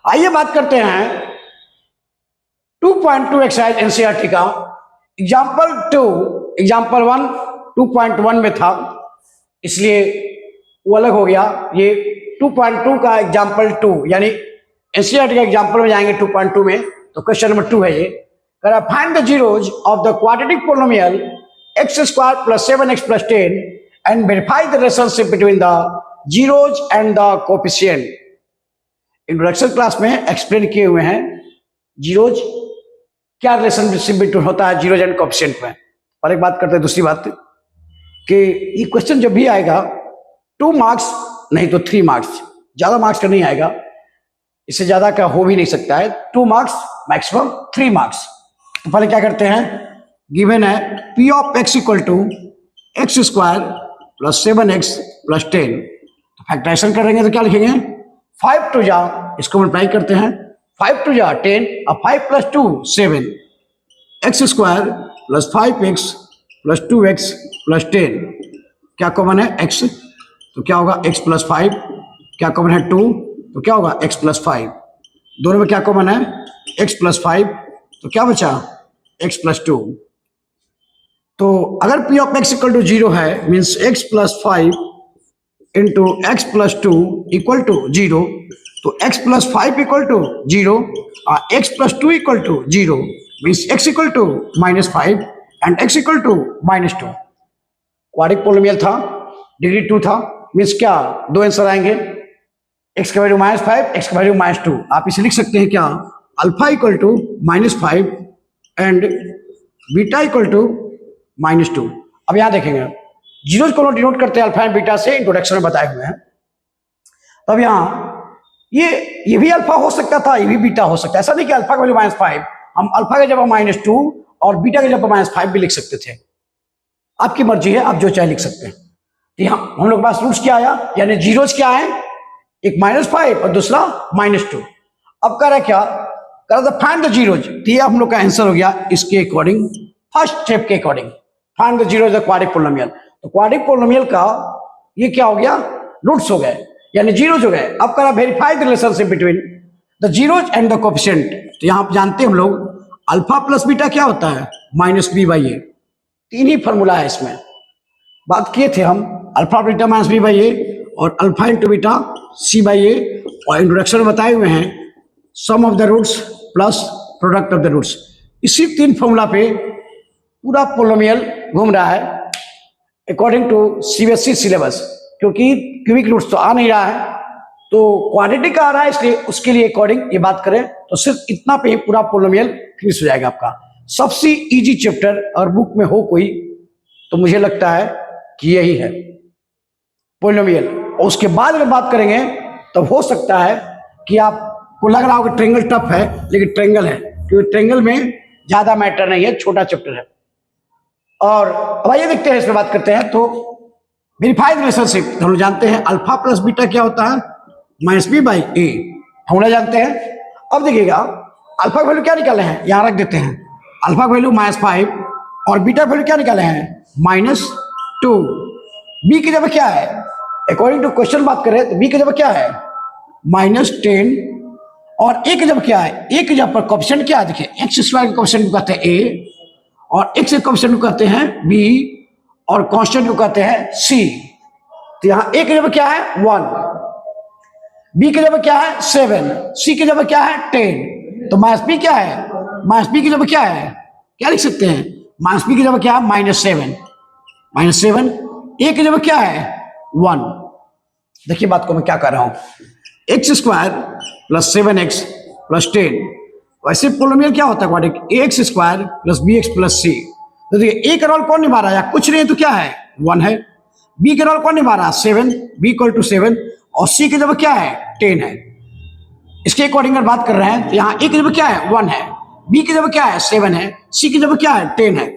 आइए बात करते हैं 2.2 एक्सरसाइज एनसीईआरटी का। एग्जाम्पल 2, एग्जाम्पल 1 2.1 में था, इसलिए वो अलग हो गया। ये 2.2 का एग्जाम्पल 2 यानी एनसीईआरटी का एग्जाम्पल में जाएंगे 2.2 में, तो क्वेश्चन नंबर 2 है ये। Find the zeros of the quadratic polynomial x square plus 7x plus 10 and verify the relationship between the zeros and the coefficient. Introduction class में एक्सप्लेन किए हुए हैं जीरोज क्या रिलेशनशिप बिटवीन होता है जीरोज एंड कोएफिशिएंट में। और एक बात करते हैं, दूसरी बात कि ये क्वेश्चन जब भी आएगा 2 मार्क्स नहीं तो 3 मार्क्स, ज्यादा मार्क्स का नहीं आएगा, इससे ज्यादा का हो भी नहीं सकता है। 2 मार्क्स मैक्सिमम 3 मार्क्स। तो पहले क्या करते हैं, गिवन है p of x equal to x square plus 7x plus 10। तो फैक्टराइजेशन करेंगे तो क्या लिखेंगे, 5 टू जा, इसको मल्टीप्लाई करते हैं, 5 टू जा 10 और 5 plus 2 7, x square plus 5x plus 2x plus 10। क्या कॉमन है x, तो क्या होगा x प्लस 5। क्या कॉमन है 2, तो क्या होगा x प्लस 5। दोनों में क्या कॉमन है x प्लस 5, तो क्या बचा x प्लस 2। तो अगर p of x equal to 0 है means x plus 5 into x plus 2 equal to 0, तो x प्लस 5 इक्वल टू 0 और x plus 2 equal to 0 means x equal to -5 and x equal to -2। Quadratic polynomial था, degree 2 था, means क्या दो answer आएंगे, x का value -5, x का value -2। आप इसे लिख सकते हैं क्या, alpha equal to -5 and beta equal to -2। अब यहां देखेंगे जीरोज को डिनोट करते हैं अल्फा एंड बीटा से, इंट्रोडक्शन में बताए हुए हैं। तब यहां ये भी अल्फा हो सकता था, ये भी बीटा हो सकता है। ऐसा नहीं कि अल्फा का वैल्यू -5, हम अल्फा के जगह -2 और बीटा के जगह -5 भी लिख सकते थे। आपकी मर्जी है, आप जो चाहे लिख सकते हैं। तो यहां हम लोग के पास रूट्स क्या आया, यानी जीरोज क्या है, एक -5 और दूसरा -2। अब कह रहा क्या, कह रहा था फाइंड द जीरोज। तो ये हम लोग का आंसर हो गया इसके अकॉर्डिंग, फर्स्ट स्टेप के according, find the zeros of quadratic polynomial. तो क्वाड्रेटिक पोलिनोमियल का ये क्या हो गया, रूट्स हो गए यानी जीरोज हो गए। अब कह रहा verify the relationship between the zeros and the coefficient. तो यहां आप जानते हैं हम लोग अल्फा प्लस बीटा क्या होता है, -b/a। तीन ही फॉर्मूला है इसमें, बात किए थे हम अल्फा बीटा -b/a और अल्फा इंटू बीटा c/a, और इंट्रोडक्शन में बताए हुए हैं sum of the roots plus product of the roots. इसी तीन फॉर्मूला पे पूरा पोलिनोमियल घूम रहा है अकॉर्डिंग टू सीबीएसई सिलेबस, क्योंकि क्यूबिक रूट्स तो आ नहीं रहा है, तो क्वाड्रेटिक आ रहा है, इसलिए उसके लिए अकॉर्डिंग ये बात करें तो सिर्फ इतना पे ही पूरा पोलिनोमियल फिनिश हो जाएगा आपका। सबसे इजी चैप्टर और बुक में हो कोई तो मुझे लगता है कि यही है पोलिनोमियल। और उसके बाद अगर बात करेंगे तो हो सकता है कि आपको लग रहा हो कि ट्रायंगल टफ है, लेकिन ट्रायंगल है, क्योंकि ट्रायंगल में ज्यादा मैटर नहीं है, छोटा चैप्टर है। और अब आइए देखते हैं, इसमें बात करते हैं। तो वेरीफाइड रिलेशनशिप हम लोग जानते हैं अल्फा प्लस बीटा क्या होता है, -b/a, फॉर्मूला जानते हैं। अब देखिएगा अल्फा का वैल्यू क्या निकाले हैं, यहां रख देते हैं, अल्फा का वैल्यू -5 और बीटा का वैल्यू क्या निकाले हैं, -2। बी की जगह क्या है, अकॉर्डिंग टू क्वेश्चन बात करें तो बी की जगह क्या है, -10, और ए की जगह क्या है, ए की जगह पर कोएफिशिएंट क्या है, देखिए एक्स स्क्वायर का कोएफिशिएंट को कहते हैं ए, और एक्स के कोएफिशिएंट को कहते हैं बी, और कांस्टेंट को कहते हैं सी। तो यहां ए की जगह क्या है 1, बी की जगह क्या है 7, सी की जगह क्या है 10। तो -b क्या है, -b की जगह क्या है, क्या लिख सकते हैं, -b की जगह क्या है -7, ए की जगह क्या है 1। देखिए बात को मैं क्या कर रहा हूं, x square plus 7x plus 10। वैसे पोलिनोमियल क्या होता है quadratic, ax square plus bx plus c। तो देखिए ए का रोल कौन निभा रहा है, कुछ नहीं तो क्या है 1 है, बी का रोल कौन निभा रहा है 7, b इक्वल टू 7, और c की जगह क्या है 10 है। इसके अकॉर्डिंग अगर बात कर रहे हैं तो यहाँ ए की जगह क्या है 1 है, b की जगह क्या है 7 है, c की जगह क्या है 10 है।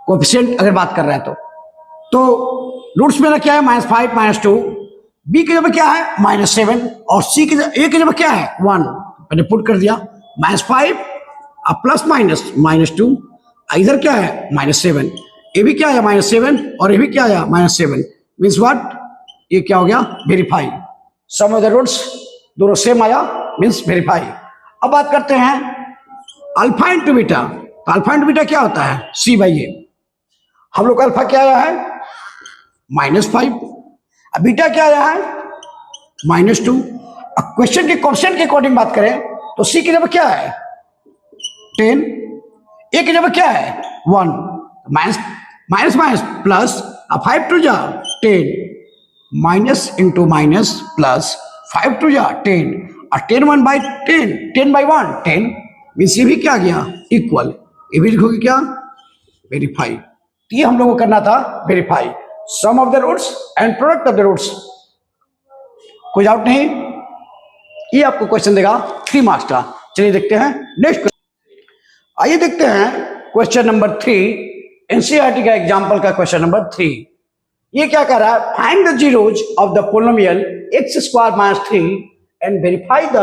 कोएफिशिएंट अगर बात कर रहे हैं तो रूट्स में क्या है -5 -2, बी की जगह क्या है -7, और सी की जगह ए की जगह क्या है 1। मैंने पुट कर दिया -5 प्लस -2, इधर क्या है -7, ए भी क्या है -7 और ए भी क्या है -7, मीन्स व्हाट, ये क्या हो गया verify sum of the roots दोनों सेम आया, मीन्स वेरीफाई। अब बात करते हैं अल्फा इंटू बीटा। तो अल्फा इंटू बीटा क्या होता है? C by a. हम लोग का अल्फा क्या आया है? -5। अब बीटा क्या आया है? -2। अब क्वेश्चन के क्वेश्चन के अकॉर्डिंग बात करें तो सी की जगह क्या है? 10। ए की जगह क्या है? 1। Minus minus minus plus, 5 two जा 10, minus into minus plus, 5 two जा 10, और 10 1 बाई 10, 10 बाई 1 10, मीन्स ये भी क्या गया? इक्वल। ये भी लिखोगे क्या? वेरीफाई। तो ये हम लोगों को करना था verify, sum of the roots and product of the roots. कोई डाउट नहीं? ये आपको क्वेश्चन देगा 3 मार्क्स का। चलिए देखते हैं नेक्स्ट क्वेश्चन। आइए देखते हैं क्वेश्चन नंबर 3, एनसीईआरटी का एग्जाम्पल का क्वेश्चन नंबर 3। ये क्या कर रहा है? Find the zeros of the polynomial x² - 3 and verify the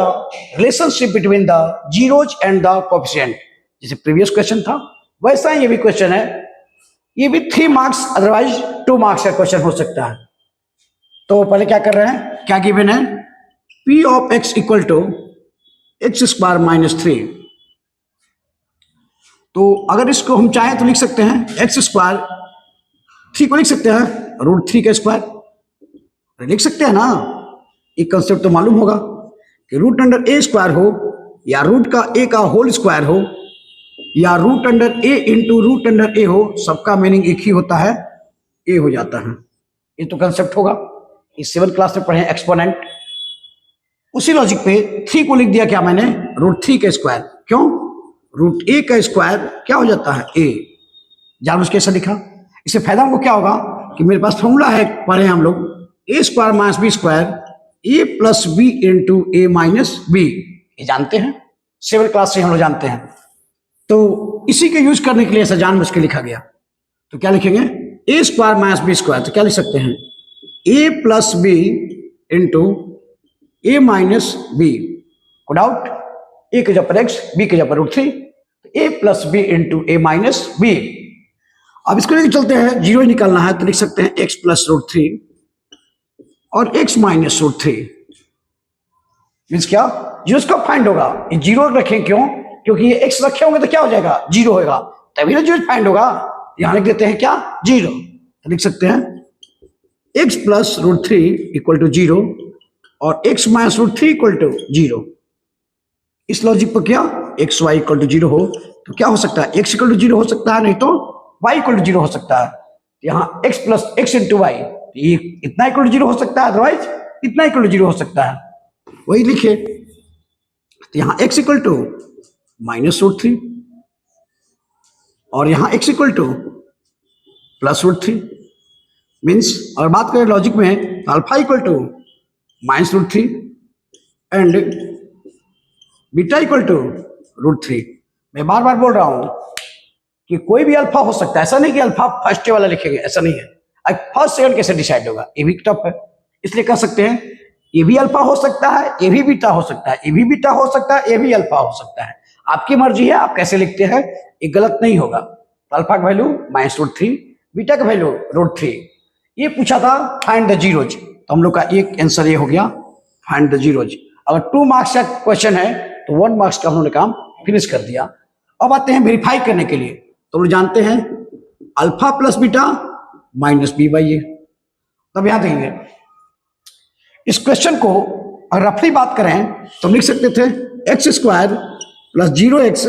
relationship between the zeros and the coefficient. जैसे प्रीवियस क्वेश्चन था वैसा ये भी क्वेश्चन है। ये भी 3 मार्क्स, अदरवाइज 2 मार्क्स का क्वेश्चन हो सकता है। तो पहले क्या कर रहे हैं? क्या गिवन है? p of x equal to x² - 3। तो अगर इसको हम चाहें तो लिख सकते हैं x², 3 को लिख सकते हैं √3 का स्क्वायर। लिख सकते हैं ना? एक कंसेप्ट तो मालूम होगा कि √a² हो या रूट का a का होल स्क्वायर हो या √a इंटू √a हो, सबका मीनिंग एक ही होता है, a हो जाता है। ये तो कंसेप्ट होगा, इस 7th क्लास में पढ़े एक्सपोनेंट। उसी लॉजिक पे 3 को लिख दिया क्या मैंने? √3 का स्क्वायर। क्यों? √a का स्क्वायर क्या हो जाता है? a। जान उसके ऐसा लिखा। इससे फायदा हमको क्या होगा कि मेरे पास फॉर्मूला है, पढ़े हम लोग, a² - b² a plus b into a minus b। ये जानते हैं, 7th क्लास से हम लोग जानते हैं। तो इसी के यूज करने के लिए ऐसा जानबूझ के लिखा गया। तो क्या लिखेंगे? a² - b²। तो क्या लिख सकते हैं? a plus b into a minus b। को डाउट? a के जगह पर x, b के जगह पर √3, तो a plus b into a minus b। अब इसको लेकर चलते हैं, जीरो ही निकालना है तो लिख सकते हैं x प्लस √3 और x माइनस √3। मीन्स क्या? जीरो कब फाइंड होगा? ये जीरो रखें क्यों? क्योंकि ये x रखे होंगे तो क्या हो जाएगा? जीरो होगा, तभी ना जीरो फाइंड होगा। यहां लिख देते हैं क्या? जीरो। तो लिख सकते हैं x प्लस √3 इक्वल टू 0 और x माइनस √3 इक्वल टू 0। इस लॉजिक पर क्या? x y इक्वल टू 0 हो तो क्या हो सकता है? x इक्वल टू 0 हो सकता है, नहीं तो y इक्वल टू 0 हो सकता है। यहाँ x plus x into y, ये इतना इक्वल टू 0 हो सकता है, अदरवाइज इतना इक्वल टू 0 हो सकता है। वही लिखे। तो यहाँ x इक्वल टू माइनस √3 और यहाँ x equal to plus √3। Means अगर बात करें लॉजिक में तो alpha equal to -√3 and beta equal to √3। मैं बार बार बोल रहा हूं कि कोई भी अल्फा हो सकता है, ऐसा नहीं कि अल्फा फर्स्ट वाला लिखेंगे, ऐसा नहीं है। अब फर्स्ट सेकंड कैसे डिसाइड होगा? ये भी टफ है, इसलिए कह सकते हैं ये भी अल्फा हो सकता है, ये भी बीटा हो सकता है, ये भी बीटा हो सकता है, ये भी अल्फा हो सकता है। आपकी मर्जी है, आप कैसे लिखते हैं, ये गलत नहीं होगा। तो अल्फा का वैल्यू -√3, बीटा का वैल्यू √3। ये पूछा था फाइंड द जीरोज, तो हम लोग का एक आंसर ये हो गया, फाइंड द जीरोज। अगर 2 मार्क्स का क्वेश्चन है तो 1 मार्क्स का हमने काम फिनिश कर दिया। अब आते हैं वेरीफाई करने के लिए। तो हम लोग जानते हैं alpha plus beta minus b/a। तब यहां देंगे इस क्वेश्चन को, अगर रफली बात करें तो हम लिख सकते थे x² प्लस 0x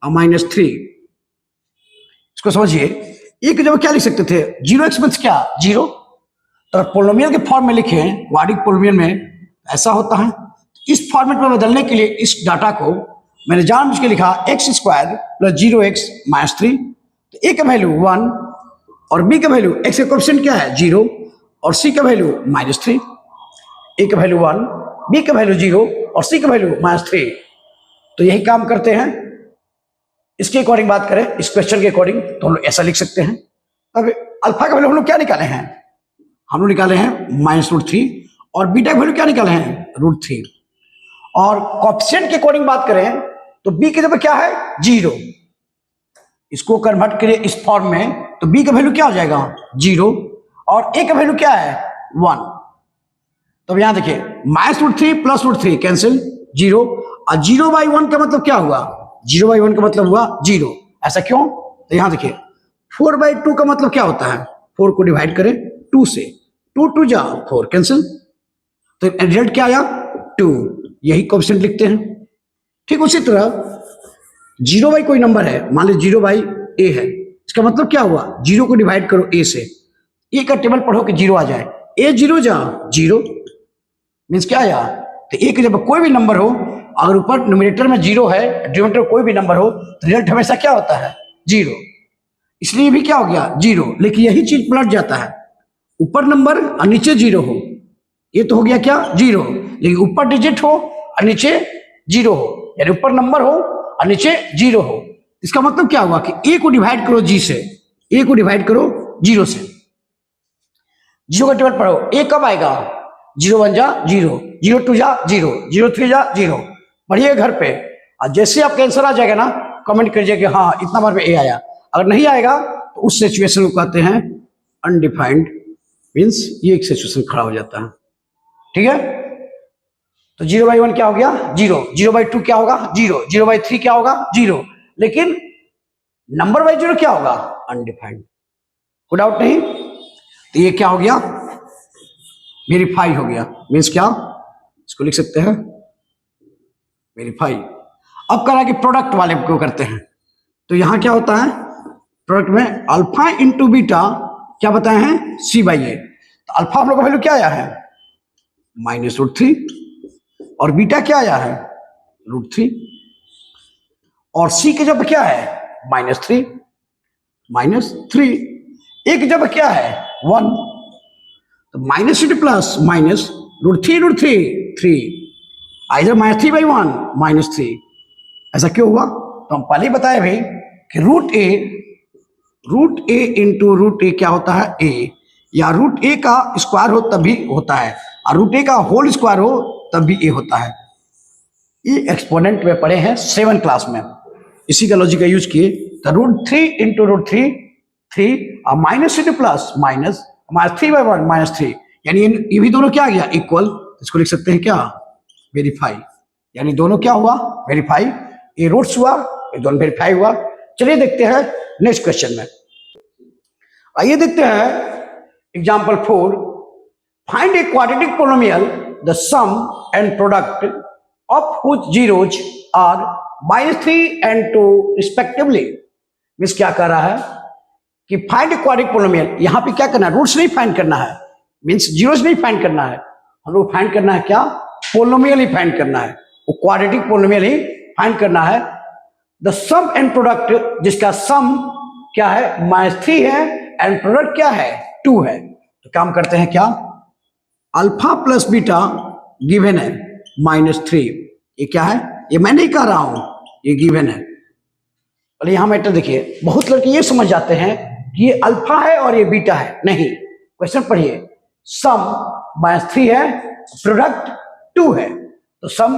और -3। इसको समझिए, एक जगह क्या लिख सकते थे? 0x मीन्स क्या? 0। तो पोलिनोमियल के फॉर्म में लिखे, क्वाड्रिक पोलिनोमियल में ऐसा होता है। इस फॉर्मेट में बदलने के लिए इस डाटा को मैंने जानबूझ के लिखा x² प्लस 0x - 3। तो a का वैल्यू 1 और b का वैल्यू, x का कोएफिशिएंट क्या है? 0 और c का वैल्यू -3। a का वैल्यू 1, b का वैल्यू 0 और c का वैल्यू -3। तो यही काम करते हैं। इसके अकॉर्डिंग बात करें, इस क्वेश्चन के अकॉर्डिंग, तो हम लोग ऐसा लिख सकते हैं। अब अल्फा का वैल्यू हम लोग क्या निकाले हैं? हम लोग निकाले हैं -√3 और बीटा का वैल्यू क्या निकाले हैं? √3। और कोएफिशिएंट के अकॉर्डिंग बात करें तो b की जगह क्या है? 0। इसको कन्वर्ट करें इस फॉर्म में तो b का वैल्यू क्या हो जाएगा? 0 और a का वैल्यू क्या है? 1। तो अब यहां देखिए -√3 +√3 कैंसिल 0, और 0/1 का मतलब क्या हुआ? 0/1 का मतलब हुआ 0। ऐसा क्यों? तो यहां देखिए 4/2 का मतलब क्या होता है? 4 को डिवाइड करें 2 से, 2 2 जा 4 कैंसिल, तो रिजल्ट क्या आया? 2। यही कोएफिशिएंट लिखते हैं। ठीक उसी तरह 0 कोई नंबर है, मान लीजिए 0/a है, इसका मतलब क्या हुआ? 0 को डिवाइड करो a से, a का टेबल पढ़ो कि 0 आ जाए, a 0 जा 0 मीन्स क्या आया? तो a की जब कोई भी नंबर हो, अगर ऊपर न्यूमरेटर में 0 है, डिनोमिनेटर कोई भी नंबर हो, तो रिजल्ट हमेशा क्या होता है? 0। इसलिए भी क्या हो गया? 0। लेकिन यही चीज पलट जाता है, ऊपर नंबर और नीचे 0 हो, ये तो हो गया क्या? 0। लेकिन ऊपर डिजिट हो और नीचे 0 हो, यानी ऊपर नंबर हो और नीचे 0 हो, इसका मतलब क्या हुआ कि a को डिवाइड करो g से, a को डिवाइड करो 0 से, 0 का टेबल पढ़ो, a कब आएगा? 0 1 जा 0, 0 2 जा 0, 0 3 जा 0। पढ़िए घर पे, और जैसे आपका आंसर आ जाएगा ना, कमेंट करिए कि हाँ इतना बार में a आया। अगर नहीं आएगा तो उस सिचुएशन को कहते हैं अनडिफाइंड, मीन्स ये एक सिचुएशन खड़ा हो जाता है। ठीक है, तो 0/1 क्या हो गया? 0, 0/2 क्या होगा? 0, 0/3 क्या होगा? 0, लेकिन नंबर बाई 0 क्या होगा? अनडिफाइंड। कोई डाउट नहीं? तो ये क्या हो गया? वेरीफाई हो गया, मीन्स क्या? इसको लिख सकते हैं वेरीफाई। अब कह रहा है कि प्रोडक्ट वाले को करते हैं, तो यहां क्या होता है? प्रोडक्ट में अल्फा इंटू बीटा क्या बताए हैं? c/a। तो अल्फा हम लोग का वैल्यू क्या आया है? -√3, और बीटा क्या आया है? √3, और सी की जब क्या है? -3, -3, ए की जब क्या है? 1, तो -3 प्लस माइनस √3 3, आइदर -3/1 -3। ऐसा क्यों हुआ? तो हम पहले ही बताए भाई कि √a इंटू √a क्या होता है? a, या √a का स्क्वायर हो तब भी होता है, और √a का होल स्क्वायर हो तब भी a होता है। ये एक्सपोनेंट में पढ़े हैं 7 क्लास में, इसी का लॉजिक का यूज किए। तो √3 इंटू √3 3, और -3 प्लस माइनस -3/1 -3, यानी ये भी दोनों क्या आ गया? इक्वल। इसको लिख सकते हैं क्या? वेरीफाई। यानी दोनों क्या हुआ? वेरीफाई। ये रूट्स हुआ, ये दोनों वेरीफाई हुआ। चलिए देखते हैं नेक्स्ट क्वेश्चन में। आइए देखते हैं example 4। Find a quadratic polynomial the sum and product of which zeros are -3 and 2 respectively. Means क्या कर रहा है कि फाइंड ए क्वाड्रेटिक पोलिनोमियल, यहां पे क्या करना है? रूट्स नहीं फाइंड करना है, मींस जीरोज नहीं फाइंड करना है, हम लोग फाइंड करना है क्या? पोलिनोमियल ही फाइंड करना है, वो क्वाड्रेटिक पोलिनोमियल ही फाइंड करना है। द सम एंड प्रोडक्ट, जिसका सम क्या है? -3 है, एंड प्रोडक्ट क्या है? 2 है। तो काम करते हैं क्या? अल्फा प्लस बीटा गिवन है -3, ये क्या है? ये मैं नहीं कह रहा हूं, ये गिवन है। यहां मैटर देखिए, बहुत लड़के ये समझ जाते हैं कि ये अल्फा है और ये बीटा है। नहीं, क्वेश्चन पढ़िए, सम -3 है, प्रोडक्ट 2 है, तो सम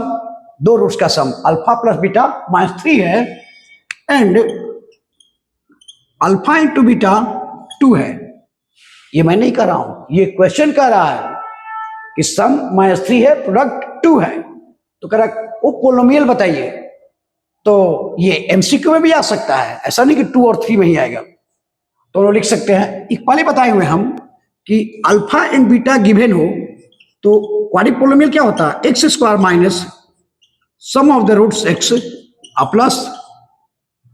दो रूट्स का सम अल्फा प्लस बीटा -3 है, एंड अल्फा इंटू बीटा 2 है। ये मैं नहीं कर रहा हूं, ये क्वेश्चन कह रहा है कि सम -3 है, प्रोडक्ट 2 है। तो कह रहा वो पोलिनोमियल बताइए। तो ये एमसीक्यू में भी आ सकता है, ऐसा नहीं कि 2 और 3 में ही आएगा। तो लोग लिख सकते हैं, एक पहले बताए हुए हम कि अल्फा एंड बीटा गिवन हो तो क्वाड्रेटिक पोलिनोमियल क्या होता है? x² minus sum of the roots x plus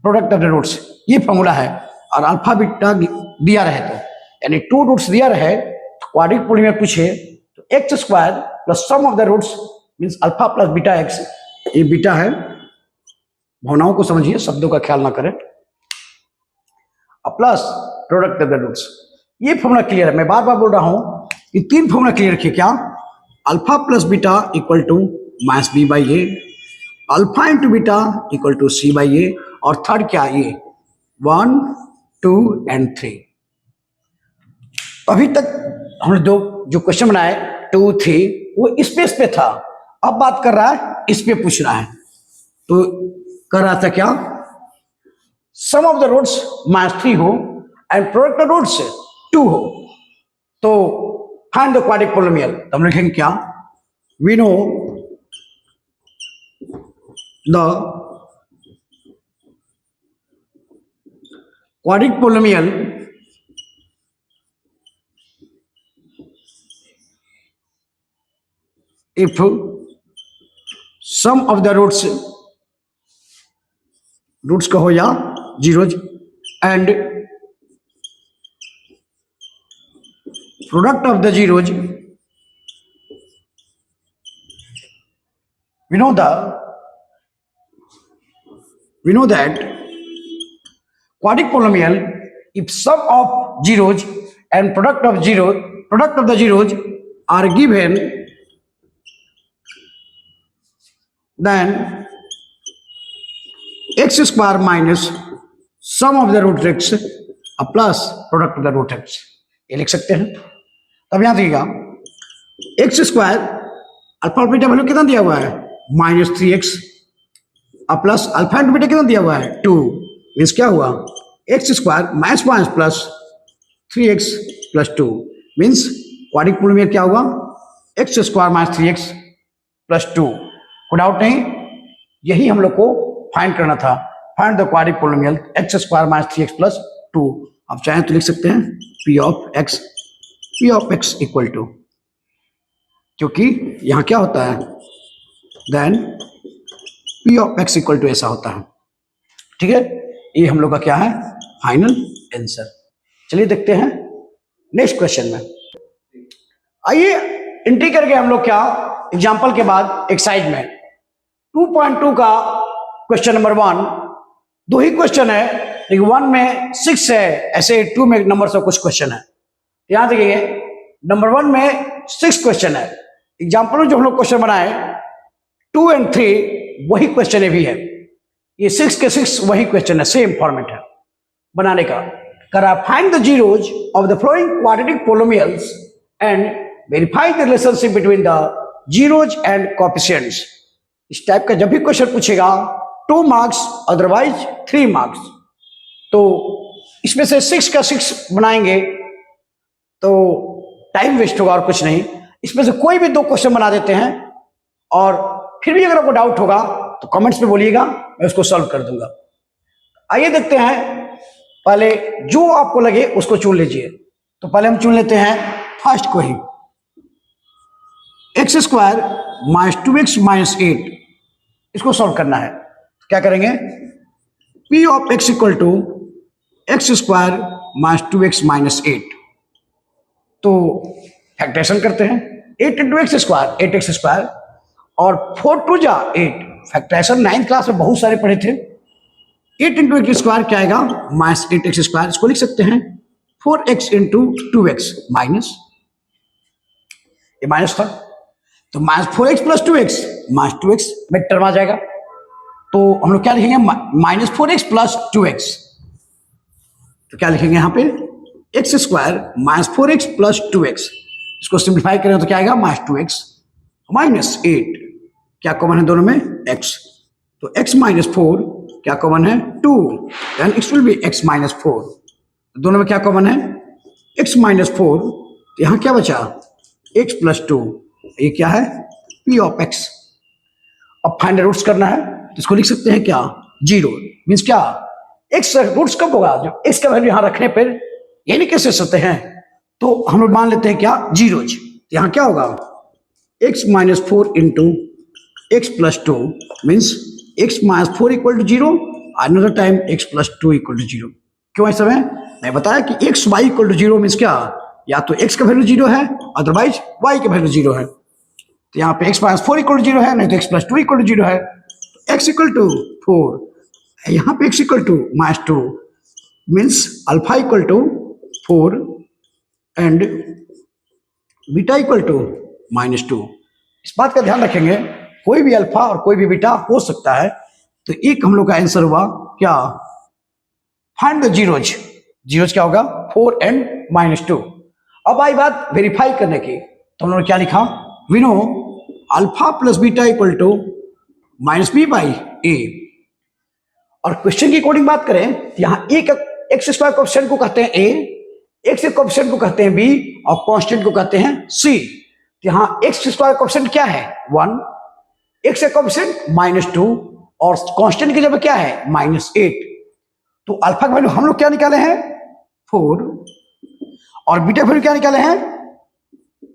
product of the roots, ये फॉर्मूला है। और अल्फा बीटा दिया रहे तो, यानी 2 रूट्स दिया रहे, क्वाड्रेटिक पोलिनोमियल पूछे तो x² plus sum of the roots means alpha plus beta x, ये बीटा है। भावनाओं को समझिए, शब्दों का ख्याल ना करें। Plus product of the roots, ये फॉर्मूला क्लियर है। मैं बार बार बोल रहा हूं, ये 3 फॉर्मूला क्लियर रखिए। क्या? Alpha plus beta equal to -b/a, alpha into beta equal to c/a, और थर्ड क्या? ये 1 2 एंड 3। अभी तक हमने जो क्वेश्चन बनाए 2 3 वो स्पेस पे था, अब बात कर रहा है इस पे पूछ रहा है। तो कर रहा था क्या? सम ऑफ द रूट्स -3 हो एंड प्रोडक्ट ऑफ रूट्स 2 हो। तो फाइंड द क्वाड्रिक पोलिनोमियल, तो हम लिखेंगे क्या, we know the quadratic polynomial if sum of the roots कहो या zeros and product of the zeros, we know that quadratic polynomial if sum of zeros and product of the zeros are given, then x square minus sum of the root x plus product of the root x, ये लिख सकते हैं। तब यहां देखिएगा x square alpha beta value कितना दिया हुआ है -3x plus alpha into beta कितना दिया हुआ है 2, मीन्स क्या हुआ x square minus plus 3x plus 2, means quadric polynomial क्या हुआ x square minus 3x plus 2। कोई डाउट नहीं, यही हम लोग को फाइंड करना था, find the quadratic polynomial x square minus 3x plus 2। आप चाहें तो लिख सकते हैं p of x equal to, क्योंकि यहां क्या होता है then p of x equal to ऐसा होता है। ठीक है, ये हम लोग का क्या है फाइनल आंसर। चलिए देखते हैं नेक्स्ट क्वेश्चन में। आइए एंट्री करके हम लोग क्या एग्जाम्पल के बाद एक्सरसाइज में 2.2 का क्वेश्चन नंबर 1, दो ही क्वेश्चन है, लेकिन 1 में 6 है, ऐसे 2 में नंबर से कुछ क्वेश्चन है। यहां देखिए नंबर 1 में 6 क्वेश्चन है, एग्जाम्पल में जो हम लोग क्वेश्चन बनाए 2 और 3 वही क्वेश्चन भी है, ये 6 के 6 वही क्वेश्चन है, सेम फॉर्मेट है बनाने का। करा find the zeros of the flowing quadratic polynomials and verify the relationship between the zeros and coefficients. इस टाइप का जब भी क्वेश्चन पूछेगा 2 मार्क्स, अदरवाइज 3 मार्क्स। तो इसमें से 6 का 6 बनाएंगे तो टाइम वेस्ट होगा और कुछ नहीं। इसमें से कोई भी 2 क्वेश्चन बना देते हैं, और फिर भी अगर आपको डाउट होगा तो कमेंट्स में बोलिएगा, मैं उसको सॉल्व कर दूंगा। आइए देखते हैं, पहले जो आपको लगे उसको चुन लीजिए। तो पहले हम चुन लेते हैं फर्स्ट को ही, x square minus 2x minus 8, इसको सॉल्व करना है। क्या करेंगे, p of x equal to x square minus 2x minus 8, तो फैक्टरेशन करते हैं 8 into x square 8x square और 4 2 जा 8, फैक्टरेशन 9th क्लास में बहुत सारे पढ़े थे। 8 इंटू एक्स स्क्वायर क्या आएगा माइनस 8x स्क्वायर, इसको लिख सकते हैं 4x इंटू 2x माइनस, ये माइनस था तो minus 4x plus 2x minus 2x में टर्म आ जाएगा। तो हम लोग क्या लिखेंगे माइनस 4x प्लस 2x, तो क्या लिखेंगे यहाँ पे x square minus 4x plus 2x, इसको सिंप्लीफाई करें तो क्या आएगा माइनस 2x माइनस 8, क्या कॉमन है दोनों में x, तो x माइनस 4 क्या कॉमन है 2, then x will be x minus 4, दोनों में क्या कॉमन है x माइनस 4, तो यहाँ क्या बचा x प्लस 2, ये क्या है p ऑफ x। अब फाइंड रूट्स करना है तो इसको लिख सकते हैं क्या 0, मीन्स क्या x रूट्स कब होगा जब x का वैल्यू यहाँ रखने पर, ये नहीं कैसे सकते हैं, तो हम लोग मान लेते हैं क्या जीरोज, यहाँ क्या होगा x minus 4 into x plus 2 means x minus 4 equal to 0, another time x plus 2 equal to 0। क्यों ऐसा है, मैं बताया कि x y equal to 0 means क्या, या तो x का वैल्यू 0 है अदरवाइज y का वैल्यू 0 है। तो यहाँ पे x माइनस 4 इक्वल टू 0 है, नहीं तो x प्लस 2 इक्वल टू 0 है, तो x इक्वल टू 4, यहाँ पे x equal to minus 2 means alpha equal to 4 and beta equal to minus 2। इस बात का ध्यान रखेंगे, कोई भी अल्फा और कोई भी बीटा हो सकता है। तो एक हम लोग का आंसर हुआ क्या फाइंड द जीरोज, जीरोज क्या होगा 4 एंड माइनस 2। अब आई बात वेरीफाई करने की, तो उन्होंने क्या लिखा we know alpha plus beta equal to minus b by a. और क्वेश्चन की अकॉर्डिंग बात करें तो यहाँ ए का एक्स स्क्वायर कोएफिशिएंट को कहते हैं ए, एक्स के कोएफिशिएंट को कहते हैं बी और कांस्टेंट को कहते हैं सी। तो यहां एक्स स्क्वायर कोएफिशिएंट क्या है 1, एक्स का कोएफिशिएंट -2 और कांस्टेंट की जगह क्या है -8। तो अल्फा का वैल्यू हम लोग क्या निकाले हैं 4 और बीटा का वैल्यू क्या निकाले हैं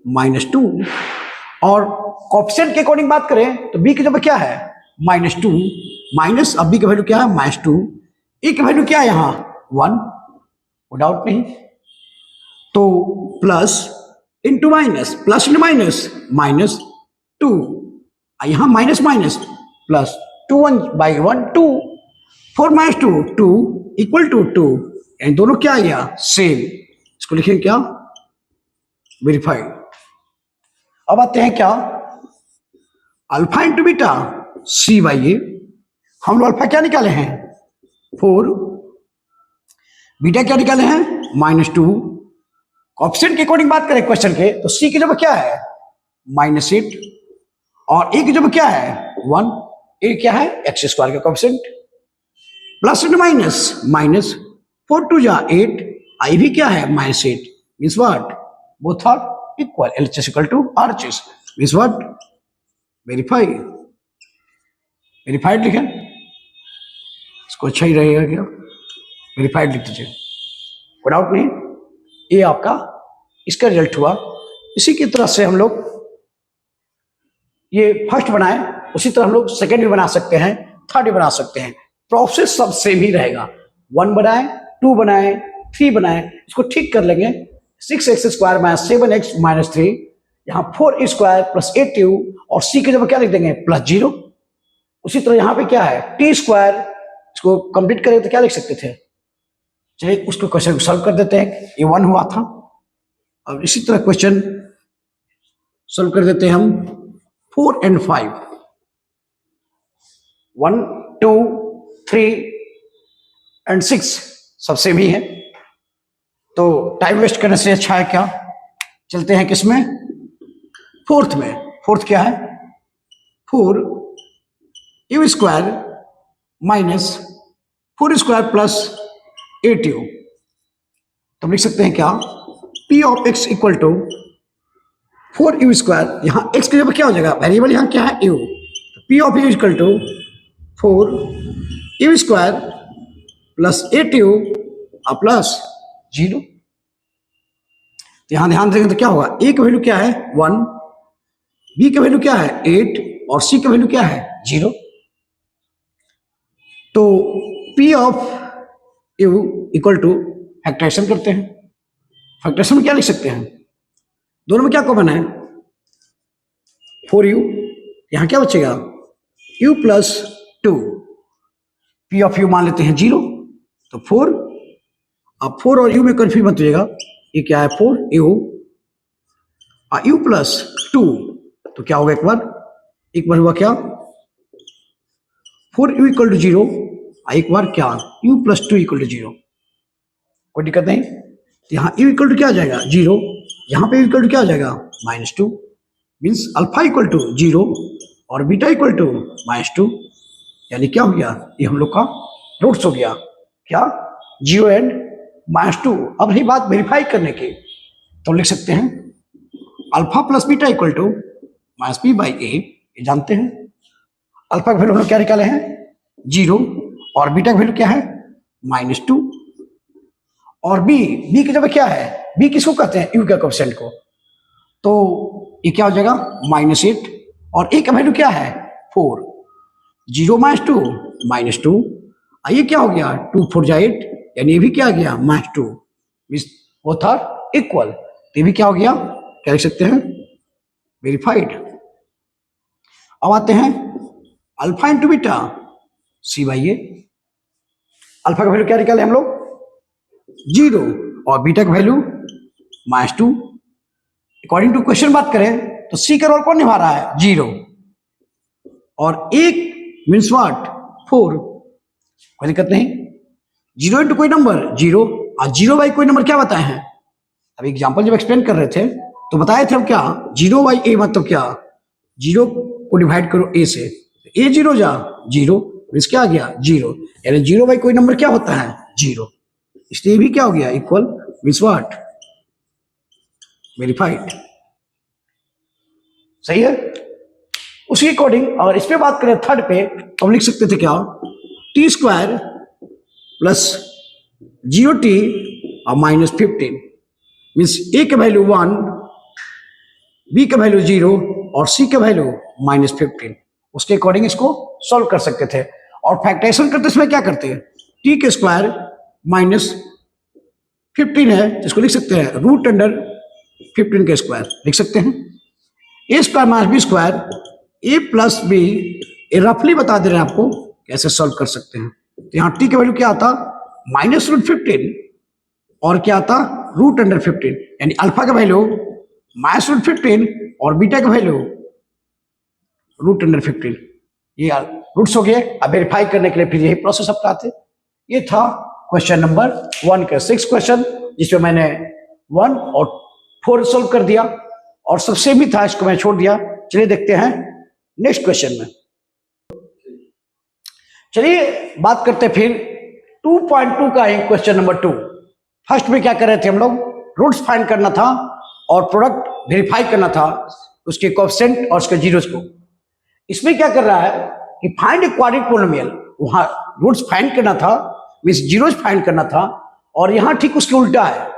-2 और कोएफिशिएंट के अकॉर्डिंग बात करें तो बी की जगह क्या है -2 माइनस, अब बी का वैल्यू क्या है -2, ए की वैल्यू क्या है यहाँ 1, वो डाउट नहीं। तो plus into minus, plus into minus -2, यहाँ minus minus plus 2 1 by 1 2, 4 - 2 2 equal to 2, and दोनों क्या आ गया सेम। इसको लिखेंगे क्या वेरीफाइड। अब आते हैं क्या alpha into beta c by a. हम लोग अल्फा क्या निकाले हैं 4, बीटा क्या निकाले हैं -2। ऑप्शन के अकॉर्डिंग बात करें क्वेश्चन के तो सी की जगह क्या है -8 और ए की जगह क्या है 1। ए क्या है एक्स स्क्वायर का कोएफिशिएंट, प्लस इंटू माइनस 4 2 जा 8, आई भी क्या है -8, means what both are equal, LHS equal to RHS, means what verified. Verified लिखें, इसको अच्छा ही रहेगा क्या वेरीफाइड लिख दीजिए, कोई डाउट नहीं। ये आपका इसका रिजल्ट हुआ। इसी की तरह से हम लोग ये फर्स्ट बनाए उसी तरह हम लोग सेकंड भी बना सकते हैं, थर्ड भी बना सकते हैं, प्रोसेस सब सेम ही रहेगा। 1 बनाए, 2 बनाए, 3 बनाए, इसको ठीक कर लेंगे। 6x स्क्वायर - 7x - 3, यहाँ 4 स्क्वायर प्लस 8u और सी के जगह क्या लिख देंगे +0। उसी तरह यहाँ पे क्या है टी स्क्वायर, इसको कंप्लीट करें तो क्या लिख सकते थे, चलिए उसको क्वेश्चन को सॉल्व कर देते हैं। ये 1 हुआ था, और इसी तरह क्वेश्चन सॉल्व कर देते हैं हम 4 and 5, 1 2 3 and 6 सब सेम ही है। तो टाइम वेस्ट करने से अच्छा है क्या चलते हैं किसमें फोर्थ में। फोर्थ क्या है 4 u square -4 square plus 8u। तो हम लिख सकते हैं क्या p of x equal to 4u square, यहाँ x की जगह क्या हो जाएगा वेरिएबल यहाँ क्या है u, तो p of u equal to 4u square plus 8u और प्लस 0। तो यहां ध्यान देंगे तो क्या होगा a की वैल्यू क्या है 1, b की वैल्यू क्या है 8 और c की वैल्यू क्या है 0। तो p of u equal to factorization करते हैं। फैक्टराइजेशन में क्या लिख सकते हैं, दोनों में क्या कॉमन है 4u, यहां क्या बचेगा u plus 2, p of u मान लेते हैं 0, तो 4, अब 4 और u में कंफ्यूज मत होइएगा, ये क्या है 4u और u प्लस 2, तो क्या होगा एक बार हुआ क्या 4u इक्वल टू 0, एक बार क्या u प्लस 2 इक्वल टू 0, कोई दिक्कत नहीं। यहाँ u इक्वल टू क्या आ जाएगा 0, यहाँ पे इक्वल टू क्या आ जाएगा -2, मीन्स अल्फा इक्वल टू 0 और बीटा इक्वल टू -2, यानी क्या हो गया ये हम लोग का रूट्स हो गया क्या 0 एंड -2। अब रही बात वेरीफाई करने की, तो लिख सकते हैं alpha plus beta equal to -p by a, ये जानते हैं। अल्फा का वैल्यू हम लोग क्या निकाले हैं 0 और बीटा का वैल्यू क्या है -2, और b की जगह क्या है b किसको कहते हैं u के कोएफिशिएंट को, तो ये क्या हो जाएगा -8 और a का वैल्यू क्या है 4, 0 - 2 -2, ये क्या हो गया 2 4 जा 8, यानी ये भी क्या आ गया -2, बोथ आर इक्वल, ये भी क्या हो गया क्या लिख सकते हैं वेरीफाइड। अब आते हैं alpha into beta c by a. Alpha का वैल्यू क्या निकाले हम लोग 0 और बीटा का वैल्यू -2। अकॉर्डिंग टू क्वेश्चन बात करें तो सी का रोल कौन निभा रहा है 0 और 1 मीन्स व्हाट 4, कोई दिक्कत नहीं। 0 इंटू कोई नंबर 0 और 0 बाई कोई नंबर क्या बताए हैं, अभी एग्जांपल जब एक्सप्लेन कर रहे थे तो बताए थे हम क्या 0 बाई ए मतलब क्या 0 को डिवाइड करो a से, a 0 जा 0 मीन्स क्या आ गया 0, यानी 0 बाई कोई नंबर क्या होता है 0, इसलिए भी क्या हो गया इक्वल मीन्स व्हाट, वेरीफाइड। सही है। उसी अकॉर्डिंग और इस पे बात करें थर्ड पे, तो हम लिख सकते थे क्या, टी स्क्वायर प्लस 0t और माइनस 15, मीन्स ए का वैल्यू 1, बी का वैल्यू 0 और सी का वैल्यू माइनस 15। उसके अकॉर्डिंग इसको सॉल्व कर सकते थे। और फैक्टराइजेशन करते समय क्या करते हैं, टी के स्क्वायर माइनस 15 है, जिसको लिख सकते हैं रूट अंडर 15 के स्क्वायर लिख सकते हैं। ए स्क्वायर माइनस बी स्क्वायर, ए प्लस बी, ये रफली बता दे रहे हैं आपको कैसे सॉल्व कर सकते हैं। तो यहाँ टी का वैल्यू क्या आता, माइनस रूट 15 और क्या आता, रूट अंडर 15, यानी अल्फा का वैल्यू माइनस रूट 15 और बीटा का वैल्यू रूट अंडर 15। ये रूट्स हो गए। अब वेरीफाई करने के लिए फिर यही प्रोसेस अपनाते। ये था क्वेश्चन नंबर 1 का 6 क्वेश्चन, जिसमें मैंने 1 और 4 सोल्व कर दिया और सबसे भी था, इसको मैं छोड़ दिया। चलिए देखते हैं नेक्स्ट क्वेश्चन में। चलिए बात करते फिर 2.2 का है क्वेश्चन नंबर 2। फर्स्ट में क्या कर रहे थे हम लोग, रूट्स फाइंड करना था और प्रोडक्ट वेरीफाई करना था, उसके कोएफिशिएंट और उसके जीरोस को। इसमें क्या कर रहा है कि फाइंड ए क्वाड्रेटिक पोलिनोमियल, वहां रूट्स फाइंड करना था, मींस जीरोस फाइंड करना था, और यहां ठीक उसके उल्टा है।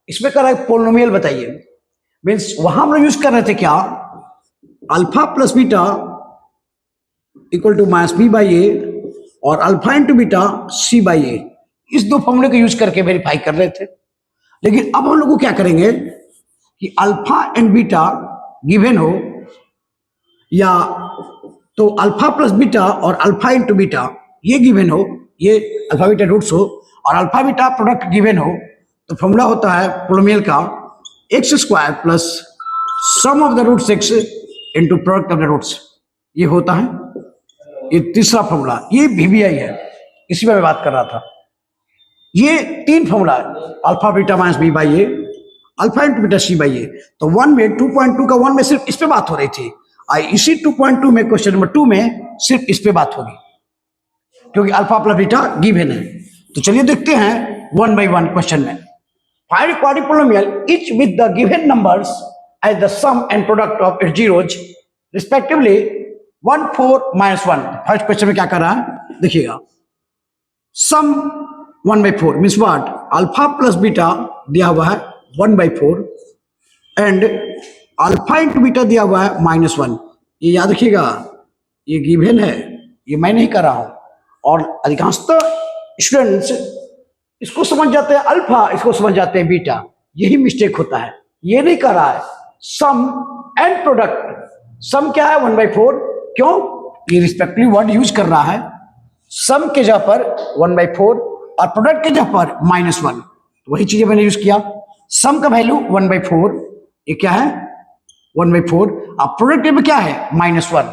इसमें कर रहा है पोलिनोमियल बताइए, मीन्स वहां हम लोग यूज कर रहे थे क्या, alpha plus beta equal to minus b by a और alpha into beta c by a. इस दो फॉर्मूले को यूज करके वेरीफाई कर रहे थे। लेकिन अब हम लोग को क्या करेंगे कि अल्फा एंड बीटा गिवन हो, या तो अल्फा प्लस बीटा और अल्फा इंटू बीटा ये गिवन हो, ये अल्फा बीटा रूट्स हो, और अल्फा बीटा प्रोडक्ट गिवन हो, तो फॉर्मूला होता है पोलिनोमियल का x square plus sum of the roots x into product of the roots. ये होता है ये तीसरा फॉर्मूला, ये VBI है, इसी में मैं बात कर रहा था। ये 3 formula, alpha beta minus b by a, alpha into beta c by a. तो 1 में 2.2 का 1 में सिर्फ इस पे बात हो रही थी, इसी 2.2 में क्वेश्चन नंबर 2 में सिर्फ इस पे बात होगी, क्योंकि अल्फा प्लस बीटा गिवन है। तो चलिए देखते हैं 1 by 1 क्वेश्चन में। Find quadratic polynomial each with the given numbers as the sum and product of its zeros respectively 1, 4, -1। First question में क्या कर रहा है देखिएगा, sum 1 by 4 means what, alpha plus beta दिया हुआ है 1 by 4 and alpha into beta दिया हुआ है -1। ये याद रखिएगा, ये गिवन है, ये मैं नहीं कर रहा हूं। और अधिकांशतः स्टूडेंट्स इसको समझ जाते हैं अल्फा, इसको समझ जाते हैं बीटा, यही मिस्टेक होता है। ये नहीं कर रहा है सम एंड प्रोडक्ट। सम क्या है 1 by 4, क्यों, ये रिस्पेक्टिव वर्ड यूज कर रहा है। सम के जगह पर 1 by 4 और प्रोडक्ट के जगह पर -1, तो वही चीजें मैंने यूज किया। सम का वैल्यू 1 by 4, ये क्या है 1 by 4, अब प्रोडक्ट में क्या है -1।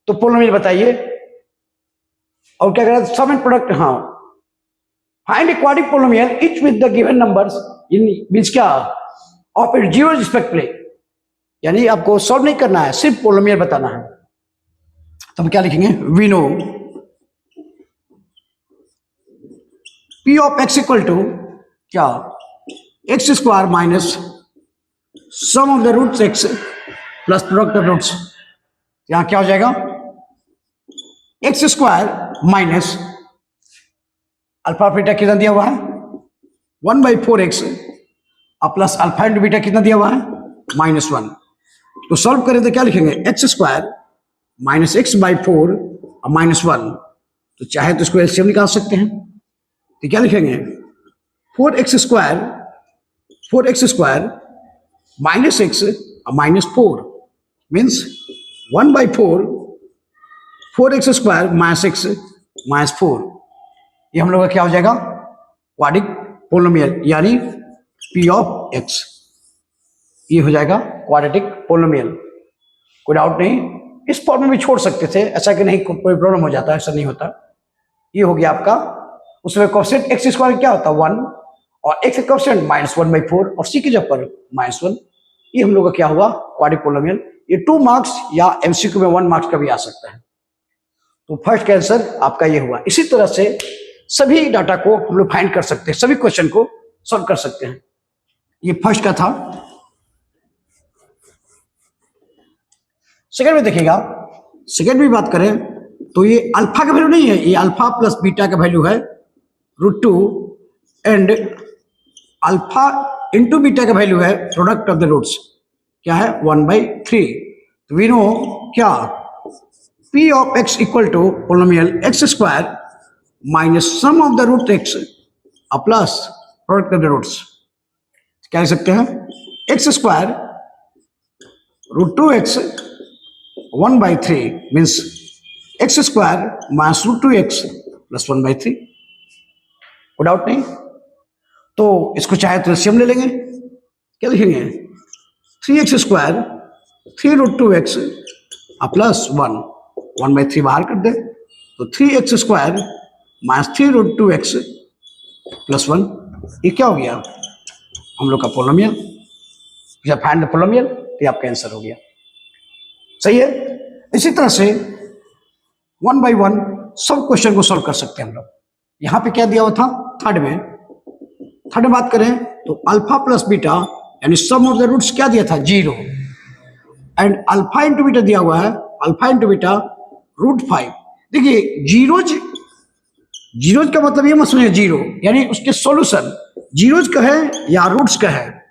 तो पोलिनोमियल बताइए, और क्या करें, सम एंड प्रोडक्ट। हाँ, find a quadratic polynomial each with the given numbers in means क्या, ऑफ इट्स जीरो रिस्पेक्टिवली, यानी आपको सॉल्व नहीं करना है, सिर्फ पोलिनोमियल बताना है। तो हम क्या लिखेंगे, we know P of x equal to क्या, x square minus sum of the roots x plus product of roots. यहां क्या हो जाएगा, x square minus alpha beta कितना दिया हुआ है 1 by 4x और प्लस अल्फा इंटू बीटा कितना दिया हुआ है -1। तो सॉल्व करें तो क्या लिखेंगे, x square minus x by 4 और -1। तो चाहे तो इसको एलसीएम निकाल सकते हैं, तो क्या लिखेंगे 4x स्क्वायर माइनस एक्स और -4 means 1 by 4 4x square minus x -4। ये हम लोग का क्या हो जाएगा, क्वाड्रेटिक पोलिनोमियल, यानी P ऑफ x। ये हो जाएगा क्वाड्रेटिक पोलिनोमियल, कोई डाउट नहीं। इस फॉर्म में भी छोड़ सकते थे, ऐसा कि नहीं कोई प्रॉब्लम हो जाता है, ऐसा नहीं होता। ये हो गया आपका, उसमें कोएफिशिएंट एक्स स्क्वायर क्या होता है 1 और एक्स का कोएफिशिएंट -1 by 4 और सी की जगह पर -1। ये हम लोग का क्या हुआ, क्वाड्रेटिक पोलिनोमियल। ये 2 मार्क्स या एमसीक्यू में 1 मार्क्स का भी आ सकता है। तो फर्स्ट का आंसर आपका ये हुआ। इसी तरह से सभी डाटा को हम लोग फाइंड कर सकते हैं, सभी क्वेश्चन को सॉल्व कर सकते हैं। ये फर्स्ट का था। सेकंड में देखिएगा, सेकंड में बात करें तो ये अल्फा का वैल्यू नहीं है, ये अल्फा प्लस बीटा का वैल्यू है √2 एंड अल्फा इंटू बीटा का वैल्यू है प्रोडक्ट ऑफ द रूट्स, क्या है 1/3। तो वी नो क्या P of x equal to polynomial x² minus sum of the root x plus product of the roots. क्या लिख सकते हैं, x² √2x 1/3 means x² minus √2x plus 1/3। कोई doubt नहीं। तो इसको चाहे तो एलसीएम ले लेंगे, क्या लिखेंगे 3x² 3√2x प्लस 1/3 बाहर कर दे तो 3x² माइनस 3√2x प्लस 1, ये क्या हो गया हम लोग का पोलिनोमियल। जब फाइंड द पोलिनोमियल तो आपका आंसर हो गया। सही है। इसी तरह से 1 by 1 सब क्वेश्चन को सॉल्व कर सकते हैं हम लोग। यहां पे क्या दिया हुआ था थर्ड में बात करें तो अल्फा प्लस बीटा यानी सम ऑफ द रूट्स क्या दिया था 0 एंड अल्फा इंटू बीटा दिया हुआ है अल्फा इंटू बीटा √5। देखिए जीरोज का मतलब ये मत सुनिए, जीरो यानी उसके सॉल्यूशन जीरोज का है या रूट्स का है,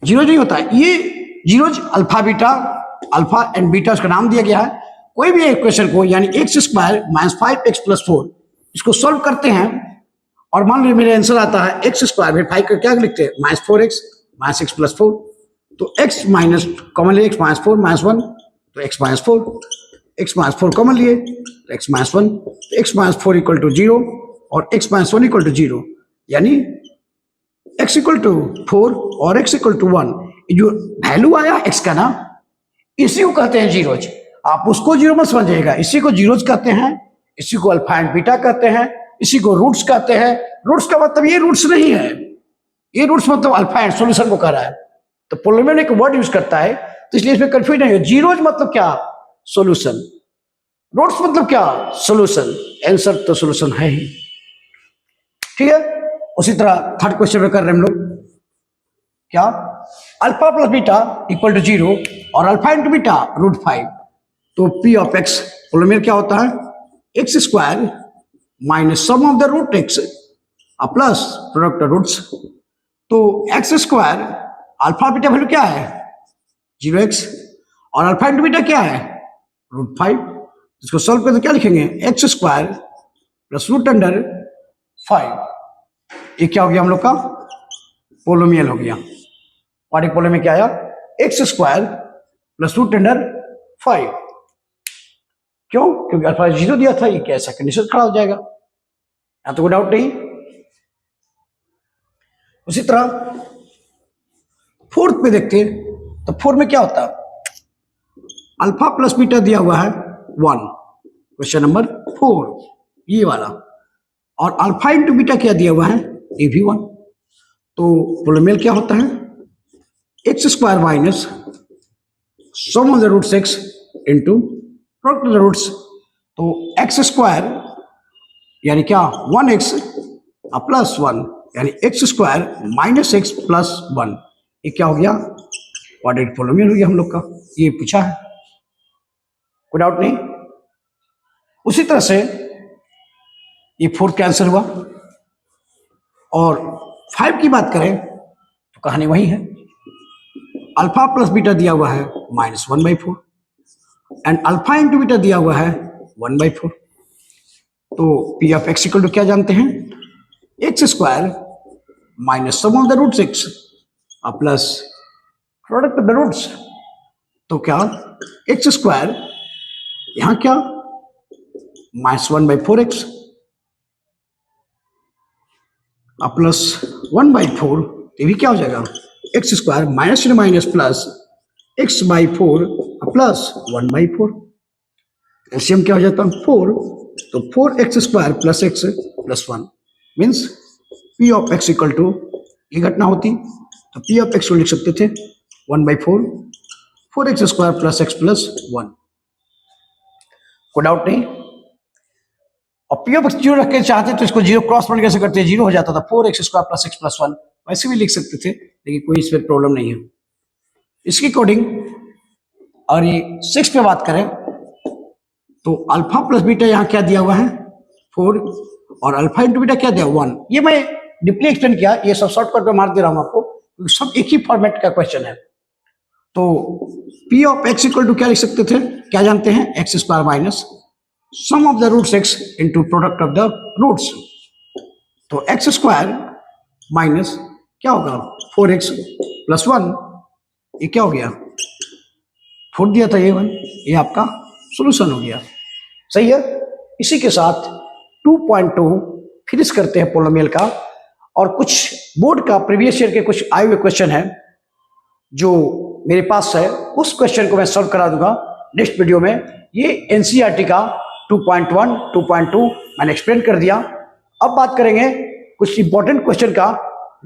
जीरोज नहीं होता है। ये जीरोज अल्फा एंड बीटा उसका नाम दिया गया है। कोई भी इक्वेशन को यानी x² माइनस 5x प्लस 4 इसको सॉल्व करते हैं और मान लीजिए मेरा आंसर आता है x² फिर 5 का क्या लिखते हैं -4x माइनस x प्लस 4। तो x माइनस कॉमन लिए x माइनस 4 माइनस 1 तो x minus 4, x minus 4 common लिए तो x माइनस 1 तो x माइनस 4 इक्वल टू 0 और x माइनस 1 इक्वल टू 0 यानी x इक्वल टू 4 और x इक्वल टू 1। जो वैल्यू आया x का ना इसी को कहते हैं जीरोज। आप उसको जीरो मत समझिएगा, इसी को जीरोज कहते हैं, इसी को अल्फा एंड बीटा कहते हैं, इसी को रूट्स कहते हैं। रूट्स का मतलब ये रूट्स नहीं है, ये रूट्स मतलब अल्फा एंड सॉल्यूशन को कह रहा है। तो पोलिनोमियल एक वर्ड यूज करता है तो इसलिए इसमें कंफ्यूज नहीं हो। जीरोज मतलब क्या सॉल्यूशन, रूट्स मतलब क्या सॉल्यूशन, आंसर तो सॉल्यूशन है ही। ठीक है। उसी तरह थर्ड क्वेश्चन में कर रहे हैं हम लोग क्या alpha plus beta equal to 0 और अल्फा इंटू बीटा √5। तो P ऑफ x पोलिनोमियल क्या होता है x² minus sum of the root x plus product roots. तो x² अल्फा बीटा वैल्यू क्या है 0x और अल्फा इंटू बीटा क्या है √5। इसको सॉल्व करते क्या लिखेंगे x² प्लस √5। ये क्या हो गया हम लोग का पोलिनोमियल हो गया। और एक पोलिनोमियल क्या आया x² प्लस √5। क्यों? क्योंकि अल्फा 0 दिया था, ये कैसा कंडीशन खड़ा हो जाएगा, यहां तो कोई डाउट नहीं। उसी तरह फोर्थ पे देखते तो फोर्थ में क्या होता है अल्फा प्लस बीटा दिया हुआ है 1, क्वेश्चन नंबर 4 ये वाला, और अल्फा इंटू बीटा क्या दिया हुआ है ये भी 1। तो पोलिनोमियल क्या होता है x² minus sum of the roots x into product of the roots. तो x² यानी क्या 1x प्लस 1 यानी x² माइनस x प्लस 1। ये क्या हो गया क्वाड्रेटिक पोलिनोमियल हो गया हम लोग का, ये पूछा है, कोई डाउट नहीं। उसी तरह से ये फोर्थ का आंसर हुआ। और 5 की बात करें तो कहानी वही है, अल्फा प्लस बीटा दिया हुआ है -1/4 एंड अल्फा इंटू बीटा दिया हुआ है 1/4। तो P of x equal to क्या जानते हैं x² minus sum of the roots x plus product of the roots. तो क्या x² यहां क्या -1/4x प्लस 1/4, ये भी क्या हो जाएगा x² minus minus plus x/4 plus 1/4। LCM क्या हो जाता है 4, तो 4x² plus x plus 1 means P of x equal to ये घटना होती तो P ऑफ x को लिख सकते थे 1/4 4x² प्लस x प्लस 1। कोई डाउट नहीं। और P ऑफ x 0 रख के चाहते तो इसको 0 क्रॉस मल्टीप्लाई कैसे करते 0 हो जाता था 4x² प्लस x प्लस 1 वैसे भी लिख सकते थे, लेकिन कोई इसमें प्रॉब्लम नहीं है। इसकी कोडिंग और ये 6 पे बात करें तो अल्फा प्लस बीटा यहाँ क्या दिया हुआ है 4 और अल्फा इंटू बीटा क्या दिया 1। ये मैं डीपली एक्सप्लेन किया, ये सब शॉर्टकट में मार दे रहा हूँ आपको, क्योंकि सब एक ही फॉर्मेट का क्वेश्चन है। तो p of x equal to क्या लिख सकते थे, क्या जानते हैं, x square minus sum of the roots x into product of the roots. तो एक्स स्क्वायर माइनस क्या होगा 4x प्लस 1, ये क्या हो गया 4 दिया था ये 1, ये आपका सोल्यूशन हो गया। सही है। इसी के साथ 2.2 फिनिश करते हैं पोलिनोमियल का, और कुछ बोर्ड का प्रीवियस ईयर के कुछ आए हुए क्वेश्चन है जो मेरे पास है, उस क्वेश्चन को मैं सॉल्व करा दूंगा नेक्स्ट वीडियो में। ये एनसीईआरटी का 2.1 2.2 मैंने एक्सप्लेन कर दिया। अब बात करेंगे कुछ इंपॉर्टेंट क्वेश्चन का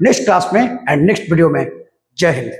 नेक्स्ट क्लास में एंड नेक्स्ट वीडियो में। जय हिंद।